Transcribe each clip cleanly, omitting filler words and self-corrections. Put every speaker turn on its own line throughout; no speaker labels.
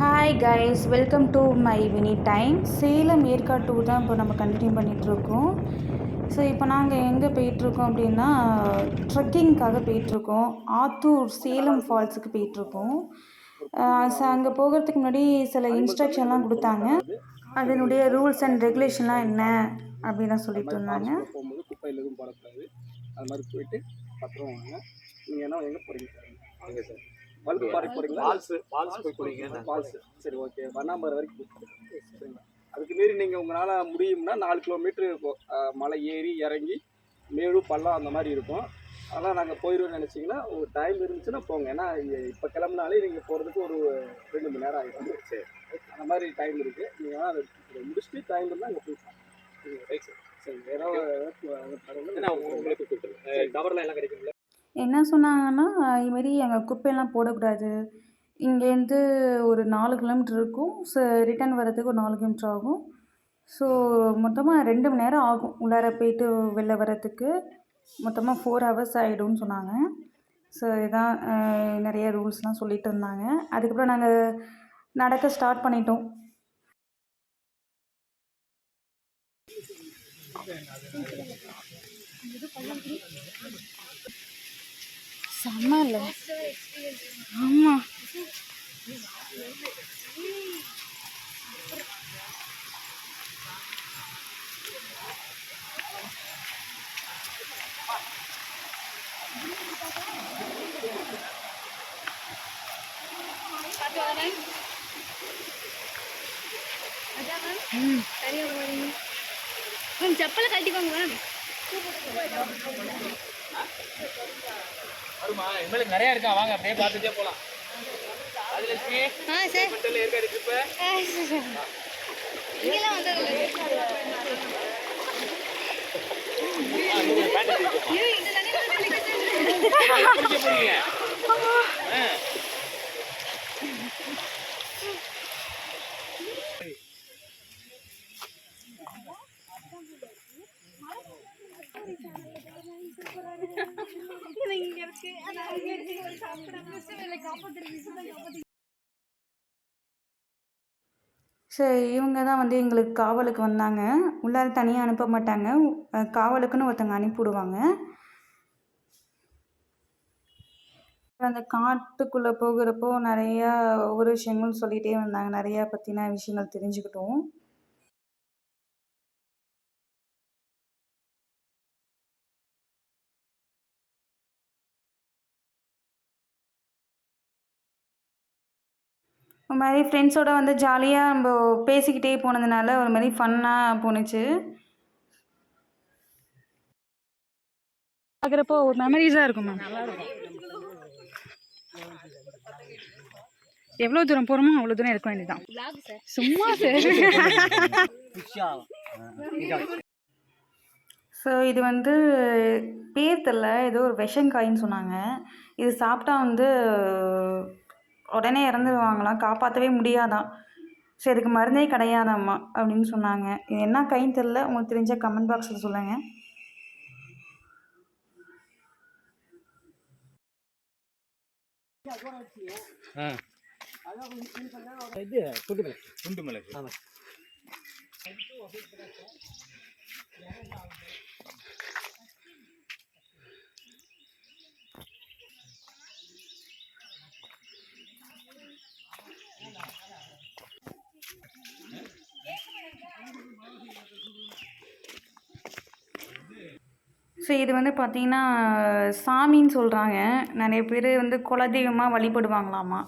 Hi guys, welcome to my Vini time. Salem Yercaud tour தான் இப்போ நம்ம கண்டினியூ பண்ணிகிட்ருக்கோம். ஸோ இப்போ நாங்கள் எங்கே போயிட்டுருக்கோம் அப்படின்னா, ட்ரெக்கிங்க்காக போயிட்டுருக்கோம். ஆத்தூர் சேலம் ஃபால்ஸுக்கு போயிட்டுருக்கோம். ஸோ அங்கே போகிறதுக்கு முன்னாடி சில இன்ஸ்ட்ரக்ஷன்லாம் கொடுத்தாங்க. அதனுடைய ரூல்ஸ் அண்ட் ரெகுலேஷன்லாம் என்ன அப்படின்னு சொல்லிட்டு இருந்தாங்க.
போகும்போது குப்பையில் எதுவும் போடக்கூடாது. அது மாதிரி போயிட்டு பத்திரம் வாங்க. நீங்கள் என்ன எங்கே போகிறீங்க சார்? எங்கே சார்? வல்பாறை போகிறீங்களா? ஃபால்ஸ் போய் போகிறீங்க. ஃபால்ஸு சரி, ஓகே. வண்ணாம்பரம் வரைக்கும் சரிங்களா? அதுக்கு மீறி நீங்கள் உங்களால் முடியும்னா 4 கிலோமீட்ரு இருக்கும். மலை ஏறி இறங்கி மேடு பள்ளம் அந்த மாதிரி இருக்கும். அதெல்லாம் நாங்கள் போயிடுவோம்னு நினச்சிங்கன்னா ஒரு டைம் இருந்துச்சுன்னா போங்க. ஏன்னா இப்போ கிளம்புனாலே நீங்கள் போகிறதுக்கு ஒரு 2 மணி நேரம் ஆகிடும். சரி, அந்த மாதிரி டைம் இருக்குது. நீங்கள் வேணால் அதை முடிச்சுட்டு டைம் இருந்தால் அங்கே போய் ரைட் சார். சரி, டவர்லாம் எல்லாம் கிடைக்குங்களா?
என்ன சொன்னாங்கன்னா, இதுமாரி அங்கே குப்பையெல்லாம் போடக்கூடாது. இங்கேருந்து ஒரு 4 கிலோமீட்டர் இருக்கும். ஸோ ரிட்டர்ன் வரதுக்கு ஒரு 4 கிலோமீட்டர் ஆகும். ஸோ மொத்தமாக 2 மணி நேரம் ஆகும் உள்ளார போயிட்டு வெளில வரத்துக்கு. மொத்தமாக 4 ஹவர்ஸ் ஆகிடும்னு சொன்னாங்க. ஸோ இதான் நிறைய ரூல்ஸ்லாம் சொல்லிட்டு இருந்தாங்க. அதுக்கப்புறம் நாங்கள் நடக்க ஸ்டார்ட் பண்ணிட்டோம். செம்மல ஆமாம்.
மேம் செப்பலை கட்டிக்கோங்க மேம்.
வருமா எங்களுக்கு நிறைய இருக்கா, வாங்க அப்படியே பார்த்துட்டே போகலாம். ராஜலட்சுமி மட்டும் ஏற்காடு ட்ரிப்பு
இங்கெல்லாம் வந்தது
போறீங்க.
சரி, இவங்க தான் வந்து எங்களுக்கு காவலுக்கு வந்தாங்க. உள்ளார தனியாக அனுப்ப மாட்டாங்க. காவலுக்குன்னு ஒருத்தங்க அனுப்பிவிடுவாங்க. அந்த காட்டுக்குள்ளே போகிறப்போ நிறையா ஒவ்வொரு விஷயங்களும் சொல்லிகிட்டே வந்தாங்க. நிறையா பற்றின விஷயங்கள் தெரிஞ்சுக்கிட்டோம். ஒரு மாதிரி ஃப்ரெண்ட்ஸோடு வந்து ஜாலியாக நம்ம பேசிக்கிட்டே போனதுனால ஒரு மாதிரி ஃபன்னாக போணுச்சு. பார்க்குறப்போ ஒரு மெமரிஸாக இருக்கும் மேம். எவ்வளோ தூரம் போகிறோமோ அவ்வளோ தூரம் இருக்க வேண்டியதுதான். சும்மா ஸோ இது வந்து பேர் தெரில, ஏதோ ஒரு விஷங்காயின்னு சொன்னாங்க. இது சாப்பிட்டா வந்து உடனே இறந்துருவாங்களாம், காப்பாற்றவே முடியாதான். சரி, இதுக்கு மருந்தே கிடையாதாம்மா அப்படின்னு சொன்னாங்க. இது என்ன காயின்னு தெரில, உங்களுக்கு தெரிஞ்ச கமெண்ட் பாக்ஸில் சொல்லுங்கள்.
இது குண்டு மிளகு.
ஸோ இது வந்து பார்த்திங்கன்னா சாமின்னு சொல்கிறாங்க. நிறைய பேர் வந்து குலதெய்வமாக வழிபடுவாங்களாமா.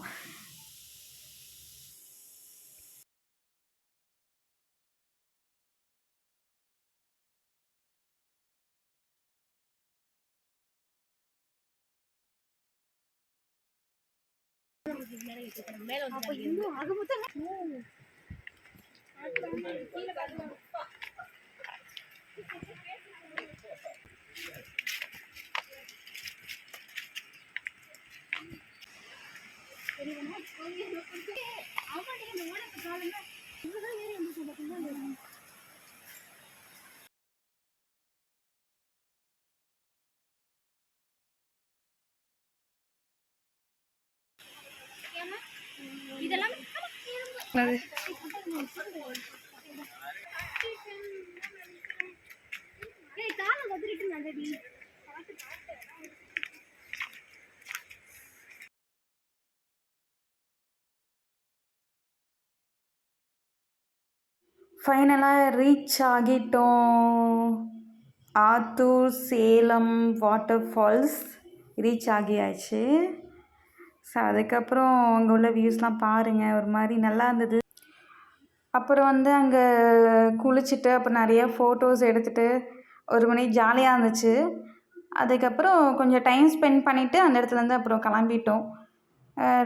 இதெல்லாம்
ஃபைனலாக ரீச் ஆகிட்டோம். Attur Salem water falls reach ஆகியாச்சு. ஸோ அதுக்கப்புறம் அங்கே உள்ள வியூஸ்லாம் பாருங்கள், ஒரு மாதிரி நல்லா இருந்தது. அப்புறம் வந்து அங்கே குளிச்சுட்டு அப்புறம் நிறைய ஃபோட்டோஸ் எடுத்துகிட்டு ஒரு மணி ஜாலியாக இருந்துச்சு. அதுக்கப்புறம் கொஞ்சம் டைம் ஸ்பெண்ட் பண்ணிவிட்டு அந்த இடத்துலேருந்து அப்புறம் கிளம்பிட்டோம்.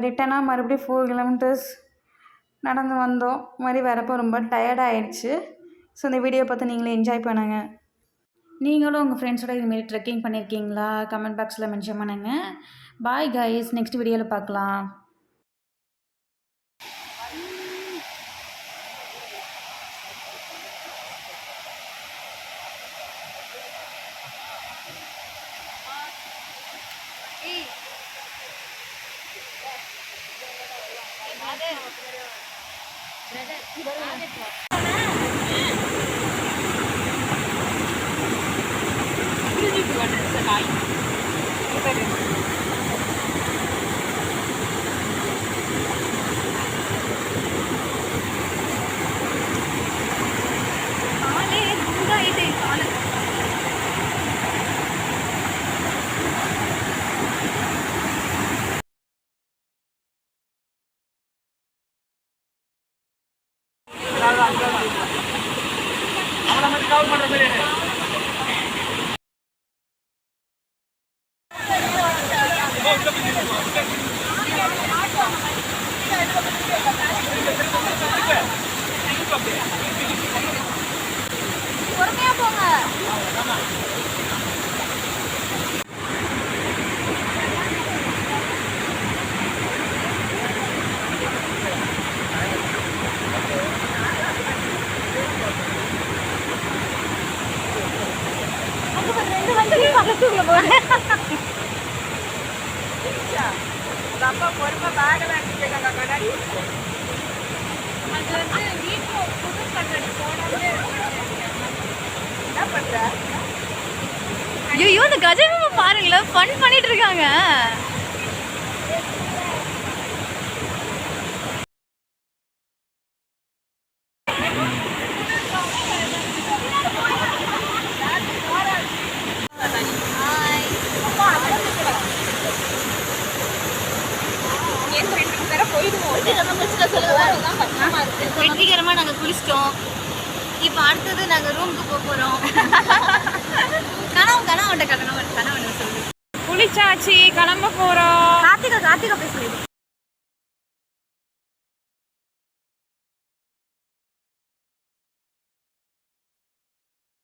ரிட்டனாக மறுபடியும் 4 கிலோமீட்டர்ஸ் நடந்து வந்தோம். மாதிரி வரப்போ ரொம்ப டயர்டாகிடுச்சு. ஸோ இந்த வீடியோ பார்த்து நீங்களே என்ஜாய் பண்ணுங்கள். நீங்களும் உங்கள் ஃப்ரெண்ட்ஸோட இதுமாரி ட்ரெக்கிங் பண்ணியிருக்கீங்களா? கமெண்ட் பாக்ஸில் மென்ஷன் பண்ணுங்கள். பாய் கைஸ், நெக்ஸ்ட் வீடியோவில் பார்க்கலாம்.
அவனை மட்டும் கவர் பண்ணுற மாதிரி
பொறுமையா போங்க.
அப்பா பொறுமை பேகெல்லாம் எடுத்துருக்காங்க கண்ணாடி.
அது வந்து வீட்டுல புது கண்ணாடி போடாமலே
என்ன பண்ற?
ஐயோ இந்த கஜமாமா பாருங்களேன், ஃபன் பண்ணிட்டு இருக்காங்க. வெற்றிகரமா நாங்க குளிச்சிட்டோம். இப்ப அடுத்தது நாங்க ரூமுக்கு போக போறோம். கனவு சொல்லு.
குளிச்சாச்சு, கிளம்ப போறோம்.
கார்த்திகா பேசுறது.